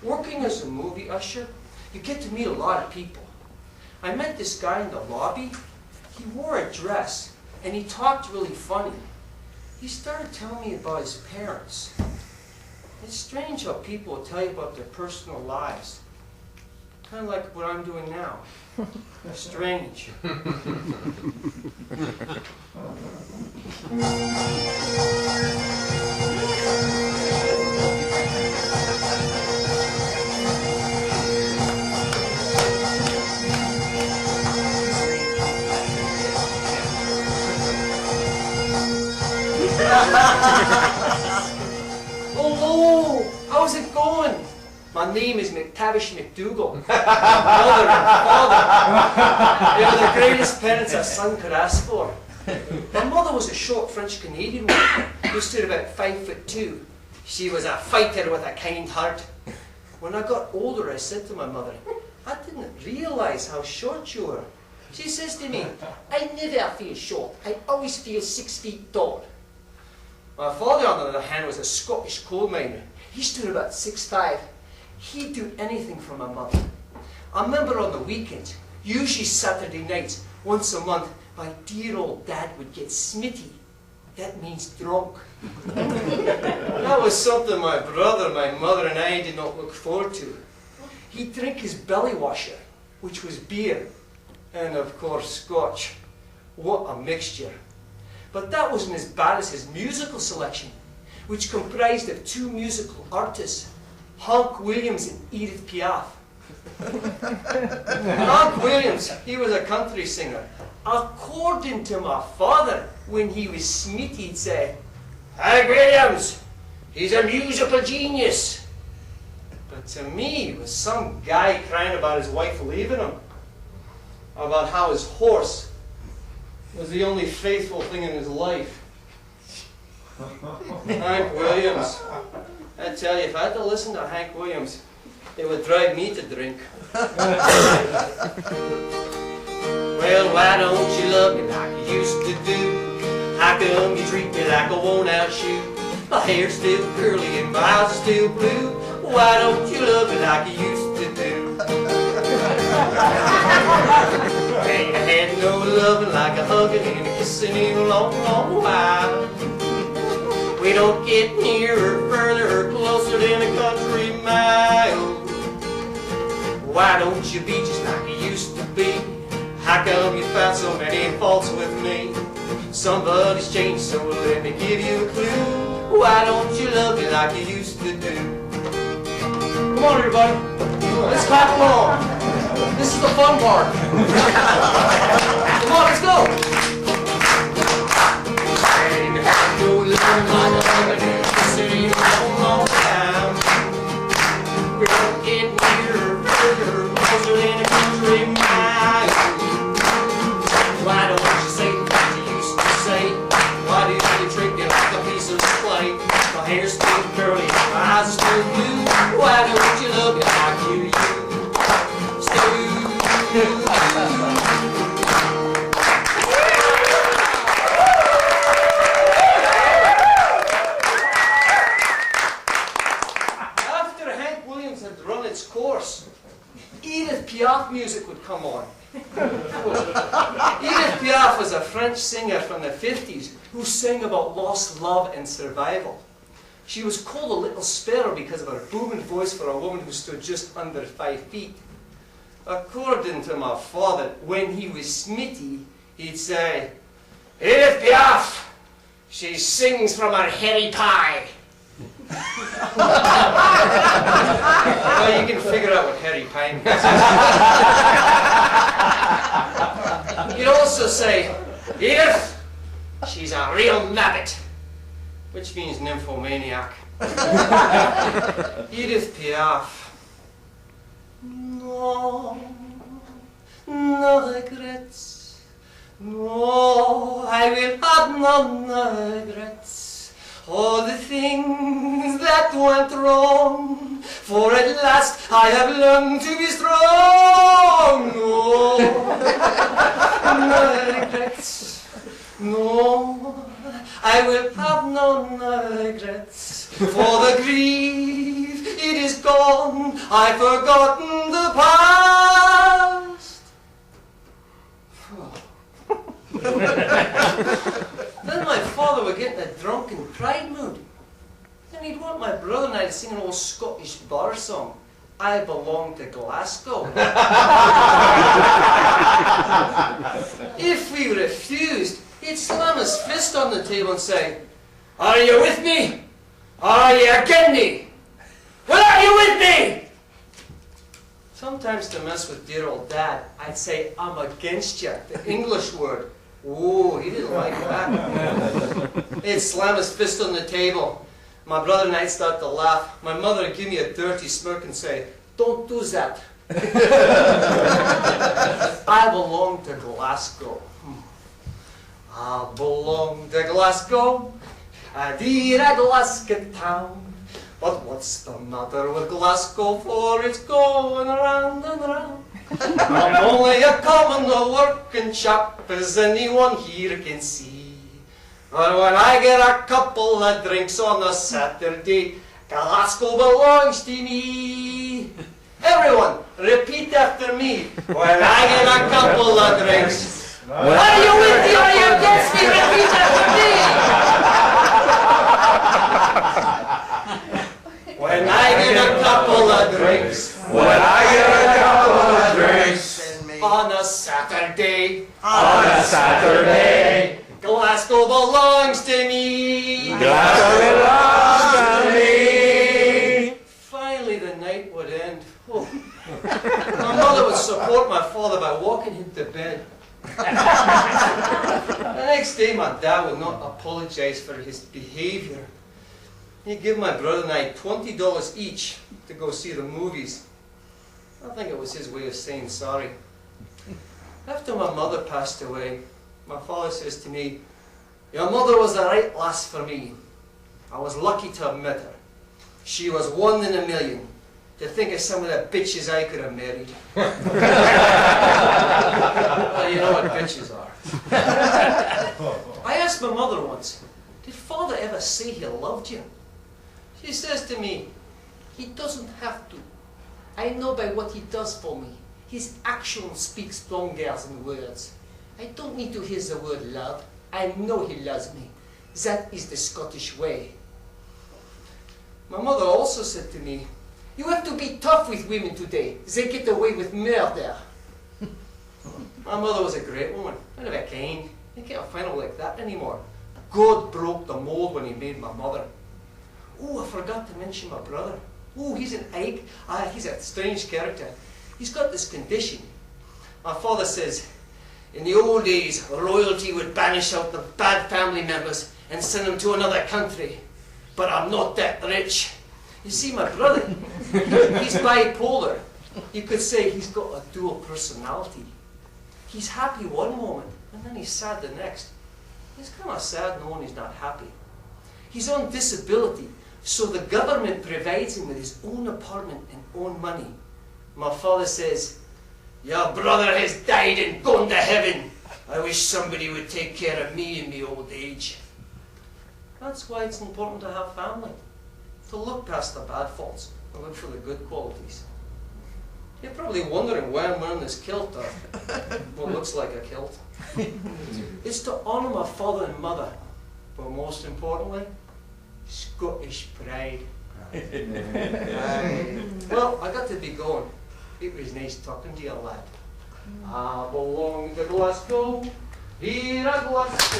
Working as a movie usher, you get to meet a lot of people. I met this guy in the lobby. He wore a dress, and he talked really funny. He started telling me about his parents. It's strange how people will tell you about their personal lives. Kind of like what I'm doing now. Strange. Hello! How's it going? My name is McTavish MacDuggle. Mother and father. They were the greatest parents a son could ask for. My mother was a short French-Canadian woman who stood about 5'2". She was a fighter with a kind heart. When I got older, I said to my mother, I didn't realize how short you were. She says to me, I never feel short. I always feel 6 feet tall. My father, on the other hand, was a Scottish coal miner. He stood about 6'5". He'd do anything for my mother. I remember on the weekends, usually Saturday nights, once a month, my dear old dad would get smitty. That means drunk. That was something my brother, my mother, and I did not look forward to. He'd drink his belly washer, which was beer, and of course Scotch. What a mixture. But that wasn't as bad as his musical selection, which comprised of 2 musical artists, Hank Williams and Edith Piaf. Hank Williams, he was a country singer. According to my father, when he was smit, he'd say, Hank Williams, he's a musical genius. But to me, it was some guy crying about his wife leaving him, about how his horse was the only faithful thing in his life. Hank Williams. I tell you, if I had to listen to Hank Williams, it would drive me to drink. Well, why don't you love me like you used to do? How come you treat me like a worn-out shoe? My hair's still curly and my eyes are still blue. Why don't you love me like you used to do? Ain't had no loving like a hugging and a kissing in a long, long while. We don't get nearer, further, or closer than a country mile. Why don't you be just like you used to be? How come you found so many faults with me? Somebody's changed, so let me give you a clue. Why don't you love me like you used to do? Come on, everybody. Let's clap along. This is the fun part. Come on, let's go. We don't get nearer, further, closer than a country mile. Why don't you say what you used to say? Why do you treat me like a piece of clay? My hair's still curly, my eyes are still blue. Why don't you love me like you still do? Course, Edith Piaf music would come on. Edith Piaf was a French singer from the 50s who sang about lost love and survival. She was called a little sparrow because of her booming voice for a woman who stood just under 5 feet. According to my father, when he was smitty, he'd say, Edith Piaf, she sings from her hairy pie. Well, you can figure out what hairy pie means. You'd also say, Edith, she's a real nabbit, which means nymphomaniac. Edith Piaf. No, no regrets. No, I will have no regrets. All the things that went wrong, for at last I have learned to be strong. No, no regrets. No, I will have none regrets, for the grief, it is gone, I've forgotten the past. Then my father would get in a drunken pride mood, and he'd want my brother and I to sing an old Scottish bar song, I belong to Glasgow. If we refused, he'd slam his fist on the table and say, are you with me? Are you against me? Well, are you with me? Sometimes to mess with dear old Dad, I'd say, I'm against you, the English word. Oh, he didn't like that. He'd slam his fist on the table. My brother and I'd start to laugh. My mother would give me a dirty smirk and say, don't do that. I belong to Glasgow. I belong to Glasgow, a dear Glasgow town. But what's the matter with Glasgow, for it's going round and round. I'm only a common working chap, as anyone here can see. But when I get a couple of drinks on a Saturday, Glasgow belongs to me. Everyone, repeat after me. When I get a couple of drinks. Are you with me? Are you against me? Repeat after me. When I get a couple of drinks. When I get a couple of drinks. On a Saturday. On a Saturday. Glasgow belongs to me. Glasgow belongs to me. Finally, the night would end. Oh. My mother would support my father by walking him to bed. The next day, my dad would not apologize for his behavior. He'd give my brother and I $20 each to go see the movies. I think it was his way of saying sorry. After my mother passed away, my father says to me, your mother was the right lass for me. I was lucky to have met her. She was one in a million. To think of some of the bitches I could have married. Well, you know what bitches are. I asked my mother once, did father ever say he loved you? She says to me, he doesn't have to. I know by what he does for me. His action speaks stronger than words. I don't need to hear the word love. I know he loves me. That is the Scottish way. My mother also said to me, you have to be tough with women today. They get away with murder. My mother was a great woman, kind of a kind. You can't find her like that anymore. God broke the mold when he made my mother. Oh, I forgot to mention my brother. Oh, he's an Ike. He's a strange character. He's got this condition. My father says, in the old days, royalty would banish out the bad family members and send them to another country. But I'm not that rich. You see, my brother, he's bipolar. You could say he's got a dual personality. He's happy one moment, and then he's sad the next. He's kind of sad knowing he's not happy. He's on disability, so the government provides him with his own apartment and own money. My father says, your brother has died and gone to heaven. I wish somebody would take care of me in my old age. That's why it's important to have family. To look past the bad faults and look for the good qualities. You're probably wondering why I'm wearing this kilt, or what looks like a kilt. It's to honour my father and mother, but most importantly, Scottish pride. Well, I got to be going. It was nice talking to you, lad. I belong to Glasgow, here at Glasgow.